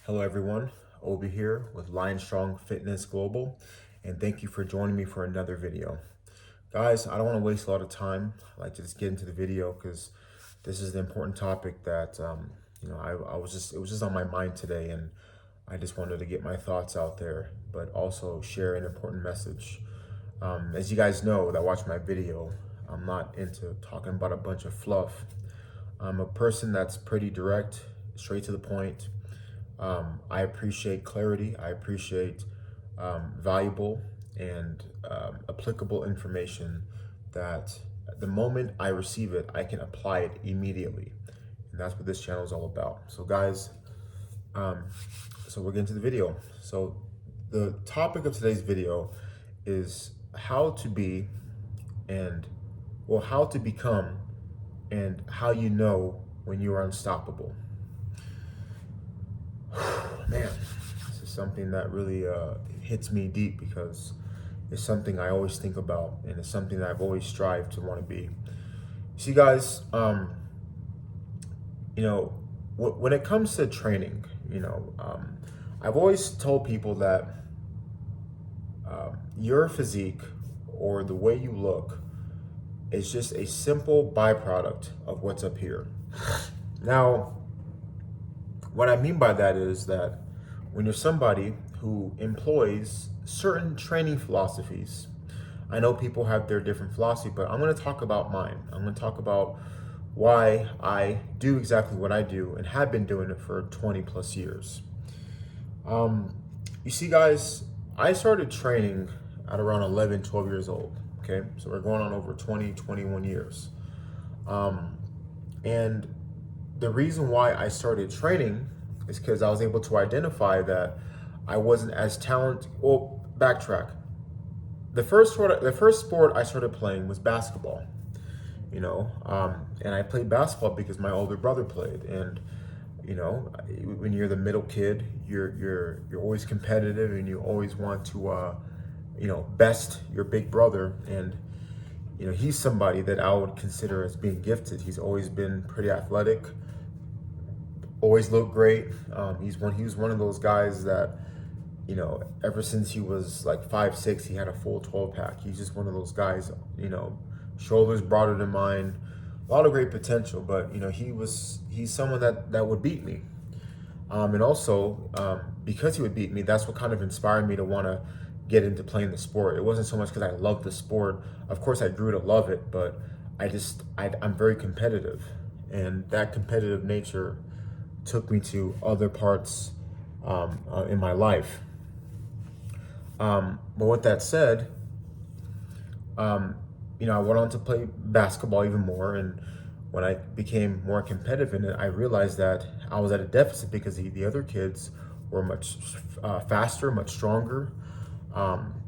Hello everyone, Obi here with Lionstrong Fitness Global, and thank you for joining me for another video. Guys, I don't want to waste a lot of time. I like to just get into the video because this is the important topic that it was just on my mind today, and I just wanted to get my thoughts out there, but also share an important message. As you guys know that watch my video, I'm not into talking about a bunch of fluff. I'm a person that's pretty direct, straight to the point. I appreciate clarity. I appreciate valuable and applicable information that the moment I receive it, I can apply it immediately. And that's what this channel is all about. So guys, so we're getting to the video. So the topic of today's video is how to be how to become and how you know when you are unstoppable. Man, this is something that really hits me deep because it's something I always think about, and it's something that I've always strived to want to be. See, guys, when it comes to training, I've always told people that your physique or the way you look is just a simple byproduct of what's up here. Now, what I mean by that is that when you're somebody who employs certain training philosophies, I know people have their different philosophy, but I'm going to talk about mine. I'm going to talk about why I do exactly what I do and have been doing it for 20 plus years. You see, guys, I started training at around 11, 12 years old. Okay, so we're going on over 20, 21 years. And the reason why I started training is because I was able to identify that I wasn't as talented. Well, backtrack. The first sport I started playing was basketball. And I played basketball because my older brother played. And when you're the middle kid, you're always competitive and you always want to best your big brother. And he's somebody that I would consider as being gifted. He's always been pretty athletic, always looked great. He was one of those guys that, ever since he was like 5'6", he had a full 12 pack. He's just one of those guys, shoulders broader than mine, a lot of great potential, but he's someone that would beat me. And also, because he would beat me, that's what kind of inspired me to want to get into playing the sport. It wasn't so much because I loved the sport. Of course I grew to love it, but I'm very competitive, and that competitive nature took me to other parts in my life. But with that said, I went on to play basketball even more, and when I became more competitive in it, I realized that I was at a deficit because the other kids were much faster, much stronger,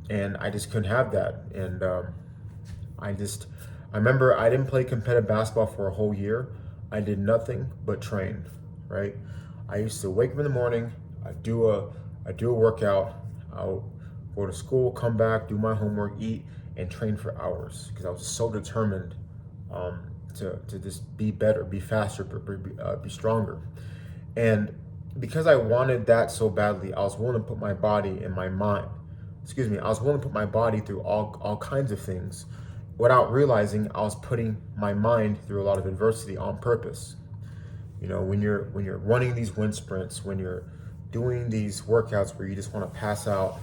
and I just couldn't have that. And I remember I didn't play competitive basketball for a whole year. I did nothing but train, right? I used to wake up in the morning, I do a workout, I'll go to school, come back, do my homework, eat, and train for hours because I was so determined to just be better, be faster, be stronger. And because I wanted that so badly, I was willing to put my body and my mind, I was willing to put my body through all kinds of things without realizing I was putting my mind through a lot of adversity on purpose. When you're running these wind sprints, when you're doing these workouts where you just want to pass out,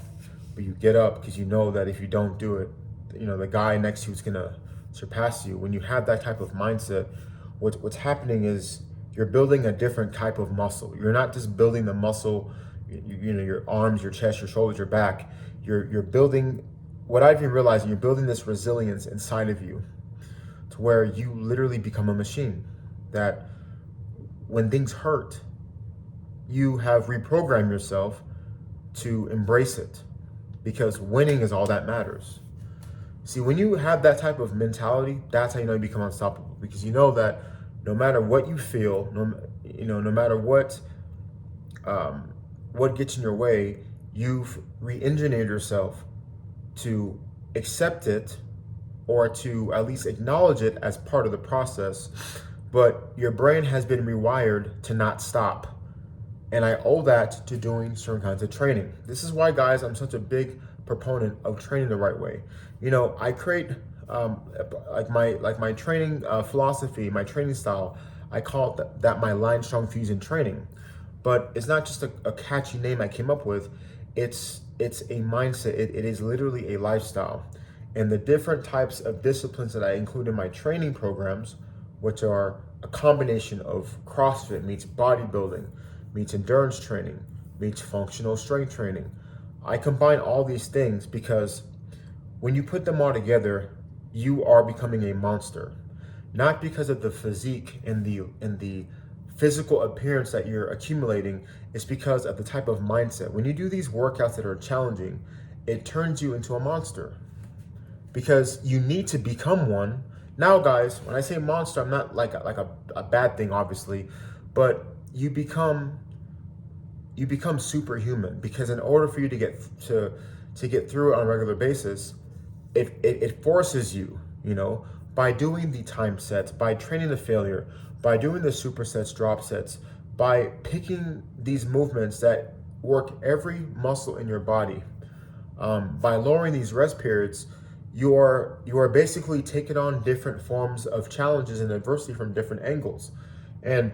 but you get up because you know that if you don't do it, the guy next to you is gonna surpass you. When you have that type of mindset, what's happening is you're building a different type of muscle. You're not just building the muscle, your arms, your chest, your shoulders, your back. You're building, what I've been realizing, you're building this resilience inside of you to where you literally become a machine that when things hurt, you have reprogrammed yourself to embrace it because winning is all that matters. See, when you have that type of mentality, that's how you become unstoppable, because you know that no matter what you feel, no matter what gets in your way, you've re-engineered yourself to accept it or to at least acknowledge it as part of the process. But your brain has been rewired to not stop. And I owe that to doing certain kinds of training. This is why, guys, I'm such a big proponent of training the right way. You know, I create my training philosophy, my training style. I call it that my Lionstrong Fusion training. But it's not just a catchy name I came up with. It's a mindset. It is literally a lifestyle. And the different types of disciplines that I include in my training programs, which are a combination of CrossFit meets bodybuilding, meets endurance training, meets functional strength training. I combine all these things because when you put them all together, you are becoming a monster. Not because of the physique and the physical appearance that you're accumulating, it's because of the type of mindset. When you do these workouts that are challenging, it turns you into a monster because you need to become one. Now, guys, when I say monster, I'm not like a bad thing, obviously, but you become superhuman, because in order for you to get through it on a regular basis, it forces you, you know, by doing the time sets, by training the failure, by doing the supersets, drop sets, by picking these movements that work every muscle in your body, by lowering these rest periods, you are basically taking on different forms of challenges and adversity from different angles. And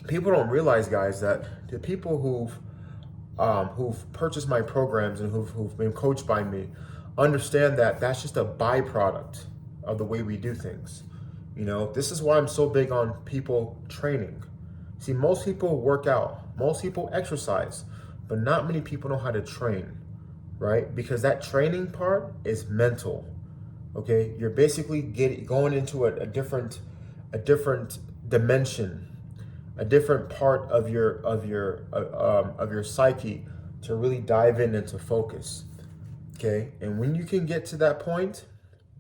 people don't realize, guys, that the people who've purchased my programs and who've been coached by me understand that that's just a byproduct of the way we do things. You know, this is why I'm so big on people training. See, most people work out, most people exercise, but not many people know how to train, right? Because that training part is mental. Okay, you're basically going into a different dimension, a different part of your psyche to really dive in and to focus. Okay, and when you can get to that point,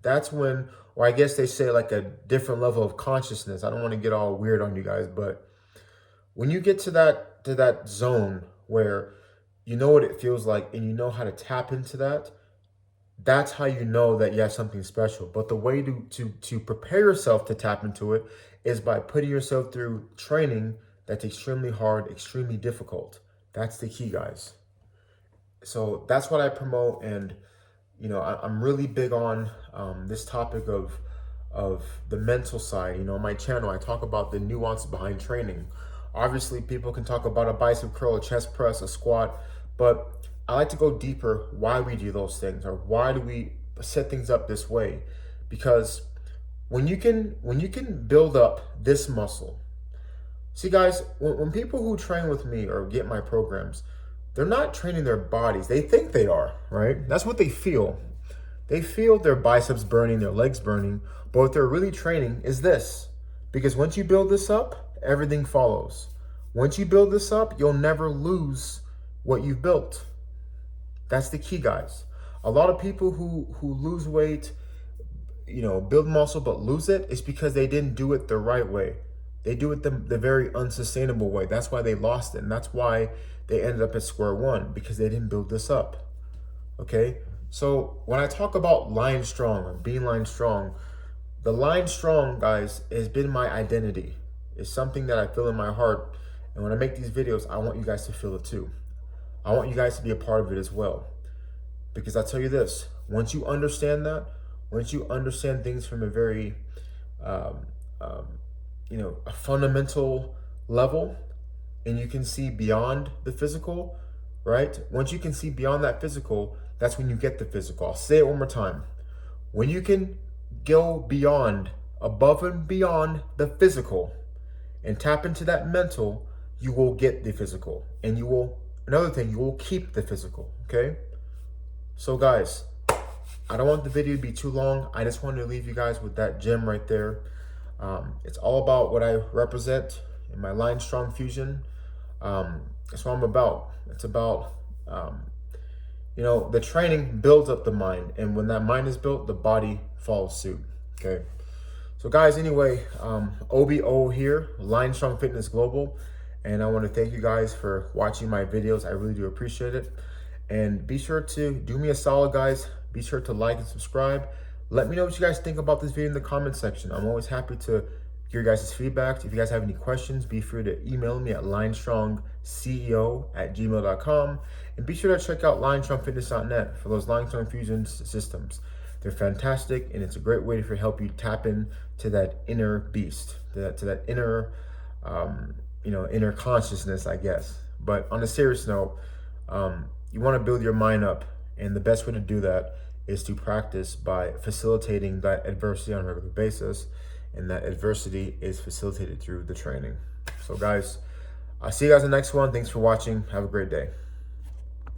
that's when, or I guess they say like a different level of consciousness. I don't want to get all weird on you guys, but when you get to that zone where you know what it feels like and you know how to tap into that, that's how you know that you have something special. But the way to prepare yourself to tap into it is by putting yourself through training that's extremely hard, extremely difficult. That's the key, guys. So that's what I promote, and you know, I'm really big on this topic of the mental side. You know, on my channel, I talk about the nuance behind training. Obviously, people can talk about a bicep curl, a chest press, a squat, but I like to go deeper why we do those things, or why do we set things up this way. Because when you can build up this muscle, see, guys, when people who train with me or get my programs, they're not training their bodies. They think they are, right? That's what they feel. They feel their biceps burning, their legs burning, but what they're really training is this. Because once you build this up, everything follows. Once you build this up, you'll never lose what you've built. That's the key, guys. A lot of people who lose weight, you know, build muscle but lose it, is because they didn't do it the right way. They do it the very unsustainable way. That's why they lost it, and that's why they ended up at square one, because they didn't build this up. Okay, so when I talk about Lionstrong or being Lionstrong, the Lionstrong, guys, has been my identity. It's something that I feel in my heart, and when I make these videos, I want you guys to feel it too. I want you guys to be a part of it as well, because I tell you this: once you understand that, once you understand things from a very, you know, a fundamental level, and you can see beyond the physical, right? Once you can see beyond that physical, that's when you get the physical. I'll say it one more time. When you can go beyond, above and beyond the physical, and tap into that mental, you will get the physical. And you will, another thing, you will keep the physical, okay? So guys, I don't want the video to be too long. I just wanted to leave you guys with that gem right there. It's all about what I represent in my Lionstrong Fusion. That's what I'm about. It's about, you know, the training builds up the mind, and when that mind is built, the body follows suit. Okay. So guys, anyway, OBO here, Lionstrong Fitness Global, and I want to thank you guys for watching my videos. I really do appreciate it. And be sure to do me a solid, guys. Be sure to like and subscribe. Let me know what you guys think about this video in the comment section. I'm always happy to your guys' feedback. If you guys have any questions, be free to email me at lionstrongceo@gmail.com. And be sure to check out lionstrongfitness.net for those Lionstrong Fusion systems. They're fantastic, and it's a great way to help you tap in to that inner beast, to that inner, inner consciousness, I guess. But on a serious note, you want to build your mind up, and the best way to do that is to practice by facilitating that adversity on a regular basis, and that adversity is facilitated through the training. So guys, I'll see you guys in the next one. Thanks for watching. Have a great day.